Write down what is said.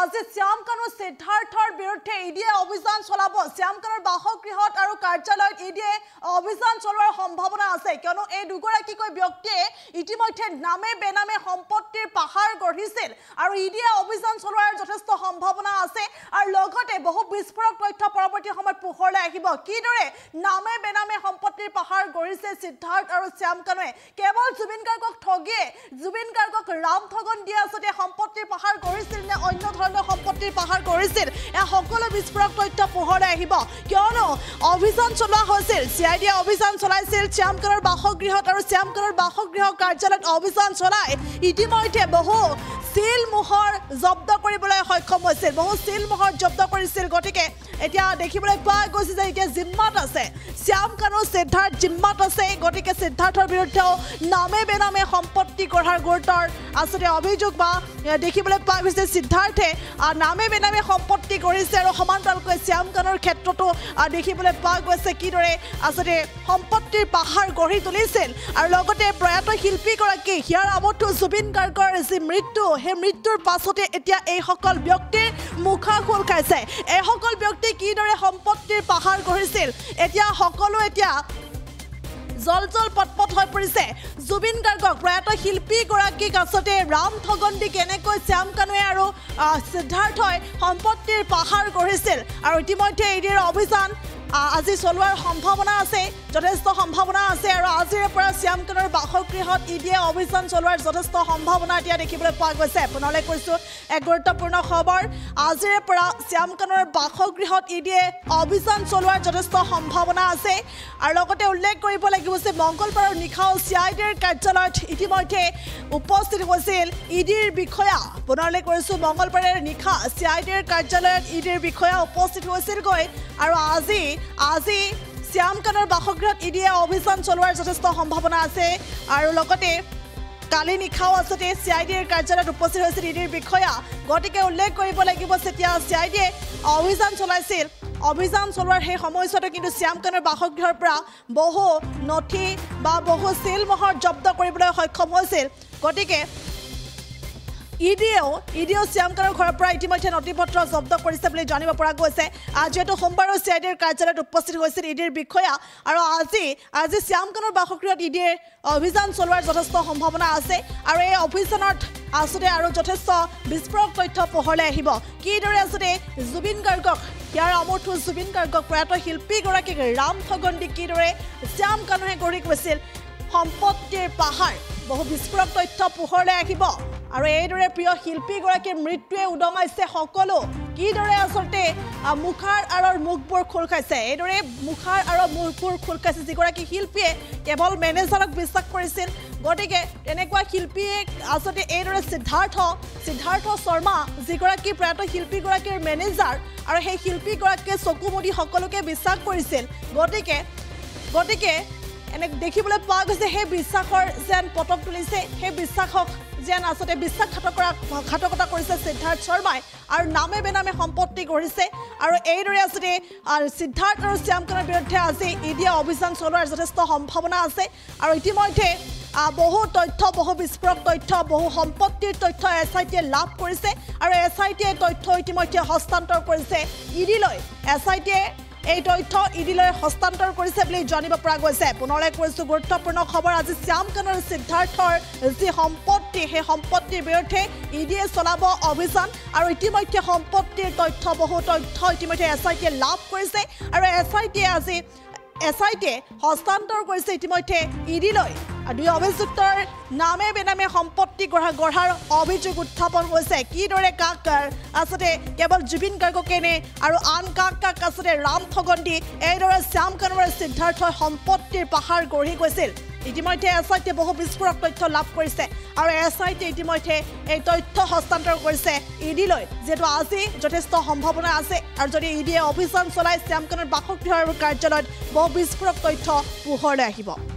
আজি শ্যামকানু সিদ্ধাৰ্থৰ বিৰুদ্ধে ইডিয়ে অভিযান চলাব শ্যামকানুৰ বাসগৃহত আৰু কাৰ্যালয়ত ইডিয়ে অভিযান চলোৱাৰ সম্ভাৱনা আছে কিয়নো এই দুগৰাকীকৈ ব্যক্তিয়ে ইতিমধ্যে নামে বেনামে সম্পত্তিৰ পাহাৰ গঢ়িছিল আৰু ইডিয়ে অভিযান চলোৱাৰ যথেষ্ট সম্ভাৱনা আছে আৰু লগতে বহু বিস্ফোৰক তথ্য পৰৱৰ্তী সময়ত পোহৰলৈ আহিব কিদৰে নামে বেনামে সম্পত্তিৰ পাহাৰ গঢ়িছে সিদ্ধাৰ্থ আৰু শ্যামকানুৱে কেৱল জুবিন গাৰ্গক ঠগিয়ে জুবিন গাৰ্গক ৰাম ঠগন দিয়া আছে সম্পত্তিৰ পাহাৰ গঢ়িছিল নে অন্য ধৰণৰ সম্পত্তিৰ পাহাৰ গঢ়িছিল এই সকলো বিস্ফোৰক তথ্য পোহৰলৈ আহিব কিয়নো অভিযান চলোৱা হৈছিল সিআইডিয়ে অভিযান চলাইছিল শ্যামকানুৰ বাসগৃহত আৰু শ্যামকানুৰ বাসগৃহ কাৰ্যালয়ত অভিযান চলাই ইতিমধ্যে বহু সিল মোহৰ জব্দ কৰিবলৈ সক্ষম হৈছিল বহু সিল মোহৰ জব্দ কৰিছিল গতিকে এতিয়া দেখিবলৈ পোৱা গৈছে যে এতিয়া জিম্মাত আছে শ্যামকানু সিদ্ধাৰ্থ জিম্মাত আছে গতিকে সিদ্ধাৰ্থৰ বিৰুদ্ধে নামে বেনামে সম্পত্তি গঢ়াৰ গুৰুতৰ আসলে অভিযোগ বা দেখিবলৈ পোৱা গৈছে সিদ্ধাৰ্থে নামে বেনামে সম্পত্তি গঢ়িছে আৰু সমান্তৰালকৈ শ্যামকানুৰ ক্ষেত্ৰতো দেখিবলৈ পোৱা গৈছে কিদৰে আসলে সম্পত্তিৰ পাহাৰ গঢ়ি তুলিছিল আৰু লগতে প্ৰয়াত শিল্পীগৰাকী হিয়াৰ আমঠু জুবিন গাৰ্গৰ যি মৃত্যু সেই মৃত্যুৰ পাছতে এতিয়া এই সকল ব্যক্তিৰ মুখা খোল খাইছে এই সকল ব্যক্তি কিদৰে সম্পত্তিৰ পাহাৰ গঢ়িছিল এতিয়া সকলো এতিয়া জল পটপট হৈ পৰিছে জুবিন গাৰ্গক প্ৰয়াত শিল্পীগৰাকীক আসতে ৰাম ঠগন দি কেনেকৈ শ্যামকানুৱে আৰু সিদ্ধাৰ্থই সম্পত্তিৰ পাহাৰ গঢ়িছিল আৰু ইতিমধ্যে ইডিৰ অভিযান আজি চলোৱাৰ সম্ভাৱনা আছে যথেষ্ট সম্ভাৱনা আছে আৰু আজিৰ পৰা শ্যামকানুৰ বাসগৃহত ইডিয়ে অভিযান চলোৱাৰ যথেষ্ট সম্ভাৱনা এতিয়া দেখিবলৈ পোৱা গৈছে পুনৰলৈ কৈছোঁ এক গুৰুত্বপূৰ্ণ খবৰ আজিৰ পৰা শ্যামকানুৰ বাসগৃহত ইডিয়ে অভিযান চলোৱাৰ যথেষ্ট সম্ভাৱনা আছে আৰু লগতে উল্লেখ কৰিব লাগিব যে মংগলবাৰৰ নিশাও সিআইডিৰ কাৰ্যালয়ত ইতিমধ্যে উপস্থিত হৈছিল ইডিৰ বিষয়া পুনৰলৈ কৈছোঁ মংগলবাৰৰ নিশা সিআইডিৰ কাৰ্যালয়ত ইডিৰ বিষয়া উপস্থিত হৈছিলগৈ আৰু আজি শ্যামকানুৰ বাসগৃহত ইডিয়ে অভিযান চলোৱাৰ যথেষ্ট সম্ভাৱনা আছে আৰু লগতে কালি নিশাও আসতে সিআইডিৰ কাৰ্যালয়ত উপস্থিত হৈছিল ইডিৰ বিষয়া গতিকে উল্লেখ কৰিব লাগিব যেতিয়া সিআইডিয়ে অভিযান চলাইছিল অভিযান চলোৱাৰ সেই সময়ছোৱাতে কিন্তু শ্যামকানুৰ বাসগৃহৰ পৰা বহু নথি বা বহু সিল মোহৰ জব্দ কৰিবলৈ সক্ষম হৈছিল গতিকে ইডিও শ্যামকানুৰ ঘৰৰ পৰা ইতিমধ্যে নথিপত্ৰ জব্দ কৰিছে বুলি জানিব পৰা গৈছে যিহেতু সোমবাৰৰ সিআইডিৰ কাৰ্যালয়ত উপস্থিত হৈছিল ইডিৰ বিষয়া আৰু আজি শ্যামকানুৰ বাসগৃহত ইডিয়ে অভিযান চলোৱাৰ যথেষ্ট সম্ভাৱনা আছে আৰু এই অভিযানত আসলে আৰু যথেষ্ট বিস্ফোৰক তথ্য পোহৰলৈ আহিব কিদৰে আসলে জুবিন গাৰ্গক ইয়াৰ আমঠু জুবিন গাৰ্গক প্ৰয়াত শিল্পীগৰাকীক ৰাম ঠগন দি কিদৰে শ্যামকানুৱে গঢ়ি গৈছিল সম্পত্তিৰ পাহাৰ বহু বিস্ফোৰক তথ্য পোহৰলৈ আহিব আৰু এইদৰে প্ৰিয় শিল্পীগৰাকীৰ মৃত্যুৱে উদঙাইছে সকলো কিদৰে আসলতে মুখাৰ আৰৰ মুখবোৰ খোল খাইছে এইদৰে মুখাৰ আৰৰ মুখবোৰ খোল খাইছে যিগৰাকী শিল্পীয়ে কেৱল মেনেজাৰক বিশ্বাস কৰিছিল গতিকে এনেকুৱা শিল্পীয়ে আসলতে এইদৰে সিদ্ধাৰ্থ শৰ্মা যিগৰাকী প্ৰয়াত শিল্পীগৰাকীৰ মেনেজাৰ আৰু সেই শিল্পীগৰাকীয়ে চকু মুদি সকলোকে বিশ্বাস কৰিছিল গতিকে এনে দেখিবলৈ পোৱা গৈছে সেই বিশ্বাসৰ যেন পতক তুলিছে সেই বিশ্বাসক যেন আসলে বিশ্বাসঘাতকতা কৰিছে সিদ্ধাৰ্থ শৰ্মাই আৰু নামে বেনামে সম্পত্তি গঢ়িছে আৰু এইদৰে আসলে সিদ্ধাৰ্থ আৰু শ্যামকানুৰ বিৰুদ্ধে আজি ইডিয়ে অভিযান চলোৱাৰ যথেষ্ট সম্ভাৱনা আছে আৰু ইতিমধ্যে বহু তথ্য বহু বিস্ফোৰক তথ্য বহু সম্পত্তিৰ তথ্য এছআইটিয়ে লাভ কৰিছে আৰু এছআইটিয়ে তথ্য ইতিমধ্যে হস্তান্তৰ কৰিছে ইডিলৈ এছআইটিয়ে এই তথ্য ইডিলৈ হস্তান্তৰ কৰিছে বুলি জানিব পৰা গৈছে পুনৰলৈ কৈছোঁ গুৰুত্বপূৰ্ণ খবৰ আজি শ্যামকানুৰ সিদ্ধাৰ্থৰ যি সম্পত্তি সেই সম্পত্তিৰ বিৰুদ্ধে ইডিয়ে চলাব অভিযান আৰু ইতিমধ্যে সম্পত্তিৰ তথ্য বহু তথ্য ইতিমধ্যে এছআইটিয়ে লাভ কৰিছে আৰু এছআইটিয়ে হস্তান্তৰ কৰিছে ইতিমধ্যে ইডিলৈ দুই অভিযুক্তৰ নামে বেনামে সম্পত্তি গঢ়াৰ অভিযোগ উত্থাপন হৈছে কিদৰে কাক আসলে কেৱল জুবিন গাৰ্গকে নে আৰু আন কাক আসলে ৰাম ঠগন দি এইদৰে শ্যামকানুৰ সিদ্ধাৰ্থৰ সম্পত্তিৰ পাহাৰ গঢ়ি গৈছিল ইতিমধ্যে এছআইটিয়ে বহু বিস্ফোৰক তথ্য লাভ কৰিছে আৰু এছআইটিয়ে ইতিমধ্যে এই তথ্য হস্তান্তৰ কৰিছে ইডিলৈ যেটো আজি যথেষ্ট সম্ভাৱনা আছে আৰু যদি ইডিয়ে অভিযান চলাই শ্যামকানুৰ বাসগৃহৰ কাৰ্যালয়ত বহু বিস্ফোৰক তথ্য পোহৰলৈ আহিব